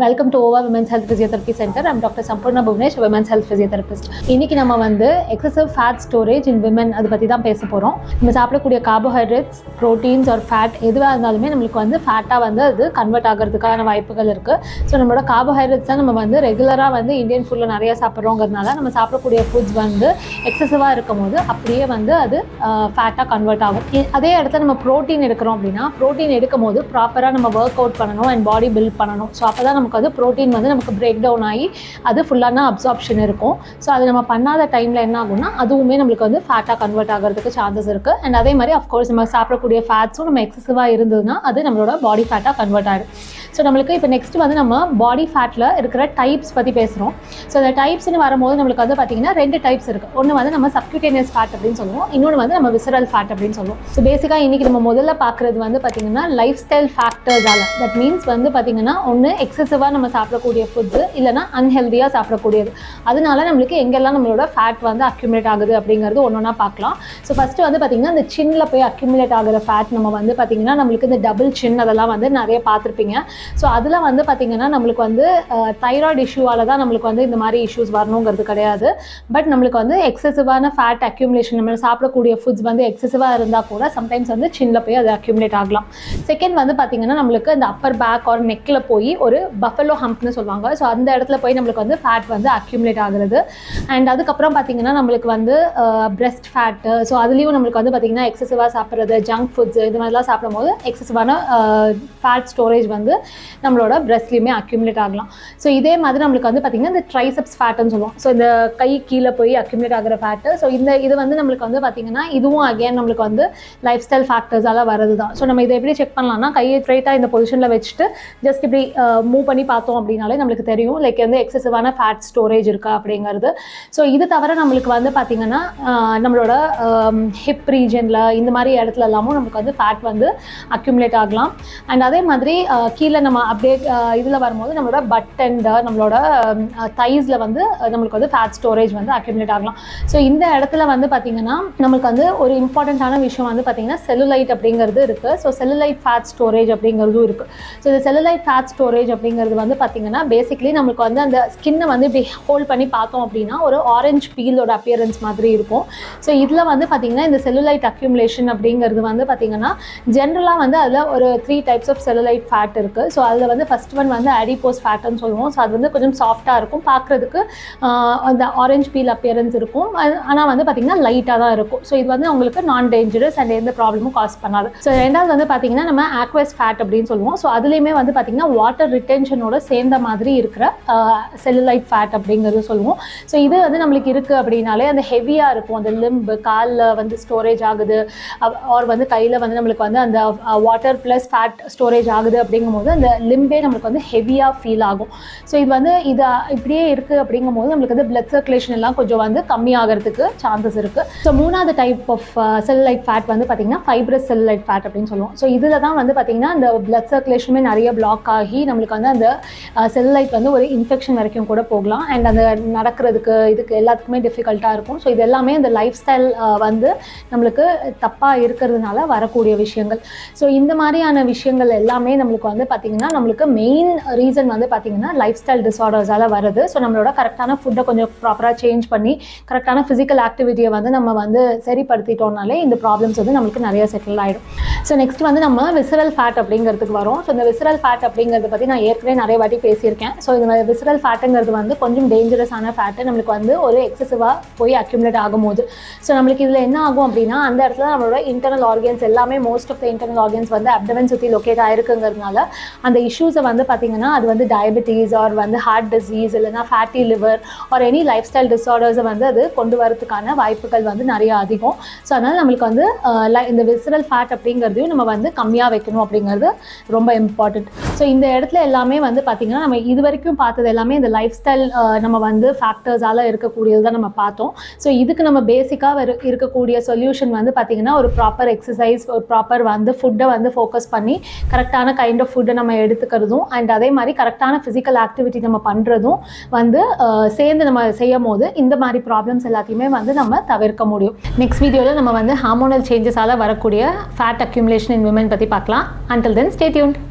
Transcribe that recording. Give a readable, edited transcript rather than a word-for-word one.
Welcome to Ova women's health physiotherapy centre. I'm doctor Sampoorna Bhuvanesh, women's health physiotherapist. இன்னைக்கு நம்ம வந்து excessive fat storage in women அதை பற்றி தான் பேச போகிறோம். நம்ம சாப்பிடக்கூடிய கார்போஹைட்ரேட்ஸ், ப்ரோட்டீன்ஸ் ஒரு ஃபேட் எதுவாக இருந்தாலுமே நம்மளுக்கு வந்து ஃபேட்டாக வந்து அது கன்வெர்ட் ஆகிறதுக்கான வாய்ப்புகள் இருக்குது. ஸோ நம்மளோட கார்போஹைட்ரேட்ஸ் தான் நம்ம வந்து ரெகுலராக வந்து இந்தியன் ஃபுட்டில் நிறையா சாப்பிட்றோங்கிறதுனால நம்ம சாப்பிடக்கூடிய ஃபுட்ஸ் வந்து எக்ஸசிவாக இருக்கும் போது அப்படியே வந்து அது ஃபேட்டாக கன்வெர்ட் ஆகும். அதே இடத்துல நம்ம ப்ரோட்டீன் எடுக்கிறோம் அப்படின்னா ப்ரோட்டீன் எடுக்கும் போது ப்ராப்பராக நம்ம ஒர்க் அவுட் பண்ணணும் அண்ட் பாடி பில்ட் பண்ணணும். ஸோ அப்போ தான் நமக்கு வந்து ப்ரோட்டீன் வந்து நமக்கு பிரேக் டவுன் ஆகி அது ஃபுல்லான அப்சார்ப்ஷன் இருக்கும். ஸோ அது நம்ம பண்ணாத டைமில் என்ன ஆகும்னா அதுவுமே நம்மளுக்கு வந்து ஃபேட்டாக கன்வெர்ட் ஆகிறதுக்கு சான்சஸ் இருக்குது. அண்ட் அதே மாதிரி அஃப்கோர்ஸ் நம்ம சாப்பிடக்கூடிய ஃபேட்ஸும் நம்ம எக்ஸசிவாக இருந்ததுன்னா அது நம்மளோட பாடி ஃபேட்டாக கன்வெர்ட் ஆகிடும். ஸோ நம்மளுக்கு இப்போ நெக்ஸ்ட் வந்து நம்ம பாடி ஃபேட்டில் இருக்கிற டைப்ஸ் பற்றி பேசுகிறோம். ஸோ அந்த டைப்ஸ்னு வரும்போது நம்மளுக்கு வந்து பார்த்திங்கன்னா 2 டைப்ஸ் இருக்குது. ஒன்று வந்து நம்ம சப்க்யூட்டேனியஸ் ஃபேட் அப்படின்னு சொல்லுவோம், இன்னொன்று வந்து நம்ம விசரல் ஃபேட் அப்படின்னு சொல்லுவோம். ஸோ பேசிக்காக இன்றைக்கி நம்ம முதல்ல பார்க்குறது வந்து பார்த்திங்கன்னா லைஃப் ஸ்டைல் ஃபேக்டர்ஸால். தட் மீன்ஸ் வந்து பார்த்திங்கன்னா ஒன்று எக்ஸசிவாக நம்ம சாப்பிடக்கூடிய ஃபுட்ஸு, இல்லைனா அன்ஹெல்தியாக சாப்பிடக்கூடியது. அதனால நம்மளுக்கு எங்கெல்லாம் நம்மளோட ஃபேட் வந்து அக்யூமுலேட் ஆகுது அப்படிங்கிறது ஒன்றா பார்க்கலாம். ஸோ ஃபஸ்ட்டு வந்து பார்த்திங்கன்னா இந்த சின்னில் போய் அக்யூமுலேட் ஆகிற ஃபேட் நம்ம வந்து பார்த்திங்கன்னா நம்மளுக்கு இந்த டபுள் சின் அதெல்லாம் வந்து நிறைய பார்த்துருப்பீங்க. ஸோ அதில் வந்து பார்த்திங்கன்னா நம்மளுக்கு வந்து தைராய்டு இஷ்யூவால் தான் நம்மளுக்கு வந்து இந்த மாதிரி இஷ்யூஸ் வரணுங்கிறது கிடையாது. பட் நம்மளுக்கு வந்து எக்ஸசிவான ஃபேட் அக்யூமுலேஷன், நம்ம சாப்பிடக்கூடிய ஃபுட்ஸ் வந்து எக்ஸசிவாக இருந்தால் கூட சம்டைம்ஸ் வந்து சின்னில் போய் அது அக்யூமுலேட் ஆகலாம். செகண்ட் வந்து பார்த்திங்கன்னா நம்மளுக்கு இந்த அப்பர் பேக் ஆர் நெக்கில் போய் ஒரு பஃபலோ ஹம்ப்னு சொல்லுவாங்க. ஸோ அந்த இடத்துல போய் நம்மளுக்கு வந்து ஃபேட் வந்து அக்யூமுலேட் ஆகுறது. அண்ட் அதுக்கப்புறம் பார்த்திங்கன்னா நம்மளுக்கு வந்து பிரெஸ்ட் ஃபேட்டு, ஸோ அதுலேயும் நம்மளுக்கு வந்து பார்த்திங்கன்னா எக்ஸசிவாக சாப்பிட்றது, ஜங்க் ஃபுட்ஸ் இது மாதிரிலாம் சாப்பிடும் போது எக்ஸசிவான ஃபேட் ஸ்டோரேஜ் வந்து நம்மளோட பிரெஸ்ட்லேயுமே அக்யூமுலேட் ஆகலாம். ஸோ இதே மாதிரி நம்மளுக்கு வந்து பார்த்திங்கன்னா இந்த ட்ரைசெப்ஸ் ஃபேட்டுன்னு சொல்லுவோம். ஸோ இந்த கை கீழே போய் அக்யூமுலேட் ஆகிற ஃபேட்டு. ஸோ இது வந்து நம்மளுக்கு வந்து பார்த்திங்கன்னா இதுவும் அகேன் நம்மளுக்கு வந்து லைஃப் ஸ்டைல் ஃபேக்டர்ஸால் வரது தான். ஸோ நம்ம இதை எப்படி செக் பண்ணலாம்னா கையை ஸ்ட்ரைட்டாக இந்த பொசிஷனில் வச்சுட்டு ஜஸ்ட் இப்படி மூவ் பண்ணி பார்த்தோம் அப்படின்னாலே நம்மளுக்கு தெரியும் லைக் வந்து எக்ஸசிவான ஃபேட் ஸ்டோரேஜ் இருக்கா அப்படிங்கிறது. ஸோ இது தவிர நம்மளுக்கு வந்து பார்த்திங்கன்னா நம்மளோட ஹிப் ரீஜனில் இந்த மாதிரி இடத்துல எல்லாமும் நம்மளுக்கு வந்து ஃபேட் வந்து அக்யூமுலேட் ஆகலாம். அண்ட் அதே மாதிரி கீழே நம்ம அப்படியே இதில் வரும்போது நம்மளோட பட் அண்ட் நம்மளோட தைஸில் வந்து நம்மளுக்கு வந்து ஃபேட் ஸ்டோரேஜ் வந்து அக்யூமுலேட் ஆகலாம். ஸோ இந்த இடத்துல வந்து பார்த்திங்கன்னா நம்மளுக்கு வந்து ஒரு இம்பார்ட்டண்ட்டான விஷயம் வந்து பார்த்திங்கன்னா செல்லுலைட் அப்படிங்கிறது இருக்குது. ஸோ செல்லுலைட் ஃபேட் ஸ்டோரேஜ் அப்படிங்கிறதும் இருக்குது. ஸோ இந்த செல்லுலைட் ஃபேட் ஸ்டோரேஜ் அப்படிங்கிறது வந்து பார்த்திங்கன்னா பேசிக்லி நம்மளுக்கு வந்து அந்த ஸ்கின்னை வந்து இப்படி ஹோல்ட் பண்ணி பார்த்தோம் அப்படின்னா ஒரு ஆரஞ்ச் பீலோட அப்பியரன்ஸ் மாதிரி இருக்கும். ஸோ இதில் வந்து பார்த்திங்கன்னா இந்த செல்லுலைட் அக்யூமுலேஷன் அப்படிங்கிறது வந்து பார்த்திங்கன்னா ஜென்ரலாக வந்து அதில் ஒரு 3 டைப்ஸ் ஆஃப் செல்லுலைட் ஃபேட் இருக்குது. ஸோ அதில் வந்து ஃபஸ்ட் ஒன் வந்து அடிப்போஸ் ஃபேட்டுன்னு சொல்லுவோம். ஸோ அது வந்து கொஞ்சம் சாஃப்டாக இருக்கும், பார்க்குறதுக்கு அந்த ஆரஞ்ச் பீல் அப்பியரன்ஸ் இருக்கும். ஆனால் வந்து பார்த்திங்கன்னா லைட்டாக தான் இருக்கும். ஸோ இது வந்து உங்களுக்கு நான் டேஞ்சரஸ் அண்ட் எந்த ப்ராப்ளமும் காஸ் பண்ணாது. ஸோ ரெண்டாவது வந்து பார்த்திங்கன்னா நம்ம ஆக்வஸ் ஃபேட் அப்படின்னு சொல்லுவோம். ஸோ அதுலேயுமே வந்து பார்த்திங்கன்னா வாட்டர் ரிட்டென்ஷனோட சேர்ந்த மாதிரி இருக்கிற செல்லுலைட் ஃபேட் அப்படிங்கிறது சொல்லுவோம். ஸோ இது வந்து நம்மளுக்கு இருக்குது அப்படின்னாலே அந்த ஹெவியாக இருக்கும், அந்த லிம்பு காலில் வந்து ஸ்டோரேஜ் ஆகுது ஆர் வந்து கையில் வந்து நம்மளுக்கு வந்து அந்த வாட்டர் ப்ளஸ் ஃபேட் ஸ்டோரேஜ் ஆகுது அப்படிங்கும்போது அந்த லிம்பே நம்மளுக்கு வந்து ஹெவியாக ஃபீல் ஆகும். ஸோ இது வந்து இது இப்படியே இருக்குது அப்படிங்கும்போது நம்மளுக்கு வந்து பிளட் சர்க்குலேஷன் எல்லாம் கொஞ்சம் வந்து கம்மியாகிறதுக்கு சான்சஸ் இருக்குது. ஸோ மூணாவது டைப் ஆஃப் செல்லுலைட் ஃபேட் வந்து பார்த்திங்கன்னா ஃபைப்ரஸ் செல்லுலைட் ஃபேட் அப்படின்னு சொல்லுவோம். ஸோ இதில் தான் வந்து பார்த்திங்கன்னா அந்த பிளட் சர்க்குலேஷனுமே நிறைய பிளாக் ஆகி நம்மளுக்கு வந்து அந்த செல்லுலைட் வந்து ஒரு இன்ஃபெக்ஷன் வரைக்கும் கூட போகலாம். அண்ட் அந்த நடக்கிறதுக்கு இதுக்கு எல்லாத்துக்குமே டிஃபிகல்ட்டாக இருக்கும். ஸோ இது எல்லாமே இந்த லைஃப் ஸ்டைல் வந்து நம்மளுக்கு தப்பாக இருக்கிறதுனால வரக்கூடிய விஷயங்கள். ஸோ இந்த மாதிரியான விஷயங்கள் எல்லாமே நம்மளுக்கு வந்து பார்த்திங்கன்னா நம்மளுக்கு மெயின் ரீசன் வந்து பார்த்திங்கன்னா லைஃப் ஸ்டைல் டிஸார்டர்ஸால் வருது. ஸோ நம்மளோட கரெக்டான ஃபுட்டை கொஞ்சம் ப்ராப்பராக சேஞ்ச் பண்ணி கரெக்டான ஃபிசிக்கல் ஆக்டிவிட்டியை வந்து நம்ம வந்து சரிப்படுத்திட்டோம்னாலே இந்த ப்ராப்ளம்ஸ் வந்து நம்மளுக்கு நிறைய செட்டில் ஆகிடும். ஸோ நெக்ஸ்ட் வந்து நம்ம விசரல் ஃபேட் அப்படிங்கிறதுக்கு வரும். ஸோ இந்த விசரல் ஃபேட் அப்படிங்கிறத பற்றி நான் ஏற்கனவே நிறைய வாட்டி பேசியிருக்கேன். ஸோ இந்த விசரல் ஃபேட்டுங்கிறது வந்து கொஞ்சம் டேஞ்சரஸான ஃபேட்டு, நம்மளுக்கு வந்து ஒரு எக்ஸசிவாக போய் அக்யூமுலேட் ஆகும்போது. ஸோ நம்மளுக்கு இதில் என்ன ஆகும் அப்படின்னா அந்த இடத்துல நம்மளோட இன்டர்னல் ஆர்கன்ஸ் எல்லாமே most of the internal organs வந்து அப்டமன் சுற்றி லொக்கேட் ஆகிருக்குங்கிறதுனால அந்த இஷ்யூஸை வந்து பார்த்திங்கன்னா அது வந்து டயபெட்டிஸ் ஆர் வந்து ஹார்ட் டிசீஸ் இல்லைனா fatty liver or any lifestyle டிஸார்டர்ஸை வந்து அது கொண்டு வரதுக்கான வாய்ப்புகள் வந்து நிறைய அதிகம். ஸோ அதனால் நம்மளுக்கு வந்து இந்த விசரல் ஃபேட் அப்படிங்கிறதையும் நம்ம வந்து கம்மியாக வைக்கணும் அப்படிங்கிறது ரொம்ப இம்பார்ட்டண்ட். ஸோ இந்த இடத்துல எல்லாமே வந்து பார்த்திங்கன்னா நம்ம இது வரைக்கும் பார்த்தது எல்லாமே இந்த லைஃப் ஸ்டைல் நம்ம வந்து ஃபேக்டர்ஸால் இருக்கக்கூடியது தான் நம்ம பார்த்தோம். ஸோ இதுக்கு நம்ம பேசிக்காக இருக்கக்கூடிய சொல்யூஷன் வந்து பார்த்திங்கன்னா ஒரு ப்ராப்பர் எக்ஸசைஸ், ஒரு ப்ராப்பர் வந்து ஃபுட்டை வந்து ஃபோக்கஸ் பண்ணி கரெக்டான கைண்ட் ஆஃப் ஃபுட்டை நம்ம எடுத்துக்கிறதும் அண்ட் அதே மாதிரி கரெக்டான ஃபிசிக்கல் ஆக்டிவிட்டி நம்ம பண்ணுறதும் வந்து சேர்ந்து நம்ம செய்யும் போது இந்த மாதிரி ப்ராப்ளம்ஸ் எல்லாத்தையுமே வந்து நம்ம தவிர்க்க முடியும். நெக்ஸ்ட் வீடியோவில் நம்ம வந்து ஹார்மோனல் சேஞ்சஸால் வரக்கூடிய ஃபேட் அக்யூமுலேஷன் இன் விமன் பற்றி பார்க்கலாம். Until then, stay tuned.